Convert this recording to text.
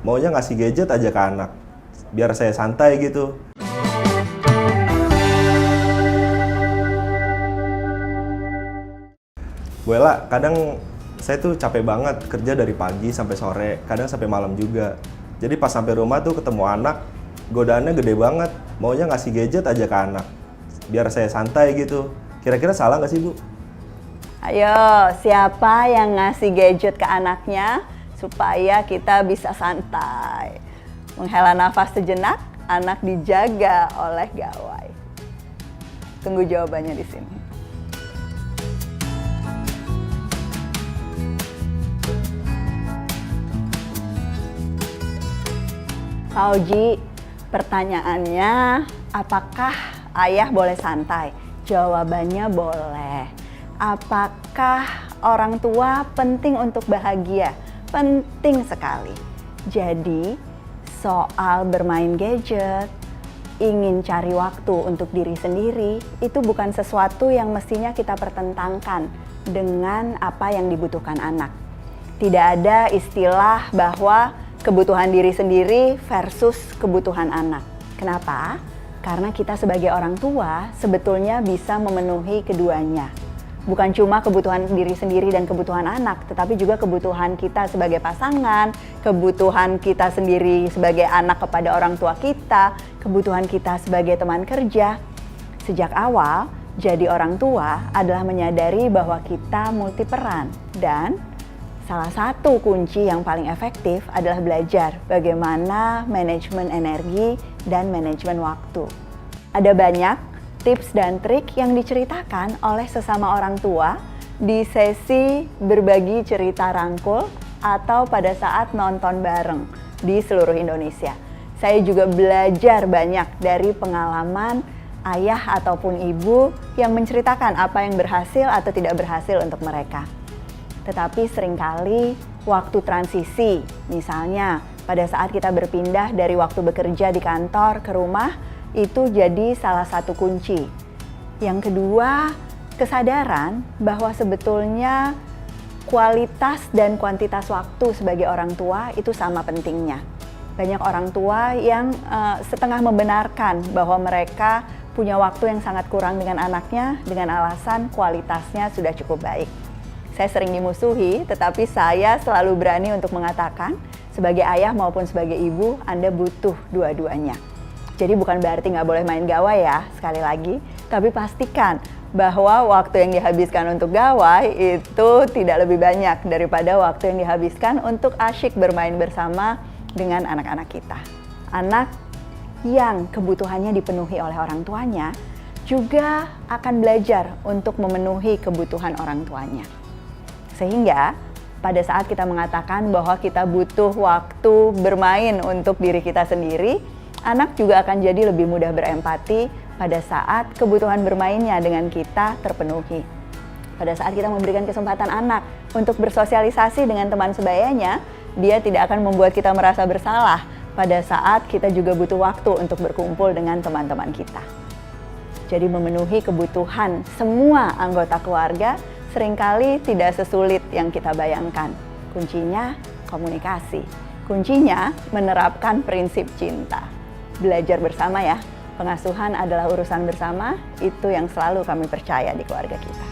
maunya ngasih gadget aja ke anak, biar saya santai gitu. Bu Ella, kadang saya tuh capek banget kerja dari pagi sampai sore, kadang sampai malam juga. Jadi pas sampai rumah tuh ketemu anak, godaannya gede banget, maunya ngasih gadget aja ke anak, biar saya santai gitu. Kira-kira salah nggak sih, Bu? Ayo, siapa yang ngasih gadget ke anaknya supaya kita bisa santai? Menghela nafas sejenak, anak dijaga oleh gawai. Tunggu jawabannya di sini. Fauji, pertanyaannya, apakah ayah boleh santai? Jawabannya boleh. Apakah orang tua penting untuk bahagia? Penting sekali. Jadi, soal bermain gadget, ingin cari waktu untuk diri sendiri, itu bukan sesuatu yang mestinya kita pertentangkan dengan apa yang dibutuhkan anak. Tidak ada istilah bahwa kebutuhan diri sendiri versus kebutuhan anak. Kenapa? Karena kita sebagai orang tua sebetulnya bisa memenuhi keduanya. Bukan cuma kebutuhan diri sendiri dan kebutuhan anak, tetapi juga kebutuhan kita sebagai pasangan, kebutuhan kita sendiri sebagai anak kepada orang tua kita, kebutuhan kita sebagai teman kerja. Sejak awal, jadi orang tua adalah menyadari bahwa kita multiperan, dan salah satu kunci yang paling efektif adalah belajar bagaimana manajemen energi dan manajemen waktu. Ada banyak tips dan trik yang diceritakan oleh sesama orang tua di sesi berbagi cerita rangkul atau pada saat nonton bareng di seluruh Indonesia. Saya juga belajar banyak dari pengalaman ayah ataupun ibu yang menceritakan apa yang berhasil atau tidak berhasil untuk mereka. Tetapi seringkali waktu transisi, misalnya pada saat kita berpindah dari waktu bekerja di kantor ke rumah, itu jadi salah satu kunci. Yang kedua, kesadaran bahwa sebetulnya kualitas dan kuantitas waktu sebagai orang tua itu sama pentingnya. Banyak orang tua yang setengah membenarkan bahwa mereka punya waktu yang sangat kurang dengan anaknya dengan alasan kualitasnya sudah cukup baik. Saya sering dimusuhi, tetapi saya selalu berani untuk mengatakan sebagai ayah maupun sebagai ibu, Anda butuh dua-duanya. Jadi bukan berarti nggak boleh main gawai ya, sekali lagi. Tapi pastikan bahwa waktu yang dihabiskan untuk gawai itu tidak lebih banyak daripada waktu yang dihabiskan untuk asyik bermain bersama dengan anak-anak kita. Anak yang kebutuhannya dipenuhi oleh orang tuanya juga akan belajar untuk memenuhi kebutuhan orang tuanya. Sehingga pada saat kita mengatakan bahwa kita butuh waktu bermain untuk diri kita sendiri, anak juga akan jadi lebih mudah berempati pada saat kebutuhan bermainnya dengan kita terpenuhi. Pada saat kita memberikan kesempatan anak untuk bersosialisasi dengan teman sebayanya, dia tidak akan membuat kita merasa bersalah pada saat kita juga butuh waktu untuk berkumpul dengan teman-teman kita. Jadi memenuhi kebutuhan semua anggota keluarga seringkali tidak sesulit yang kita bayangkan. Kuncinya komunikasi. Kuncinya menerapkan prinsip cinta. Belajar bersama ya, pengasuhan adalah urusan bersama, itu yang selalu kami percaya di keluarga kita.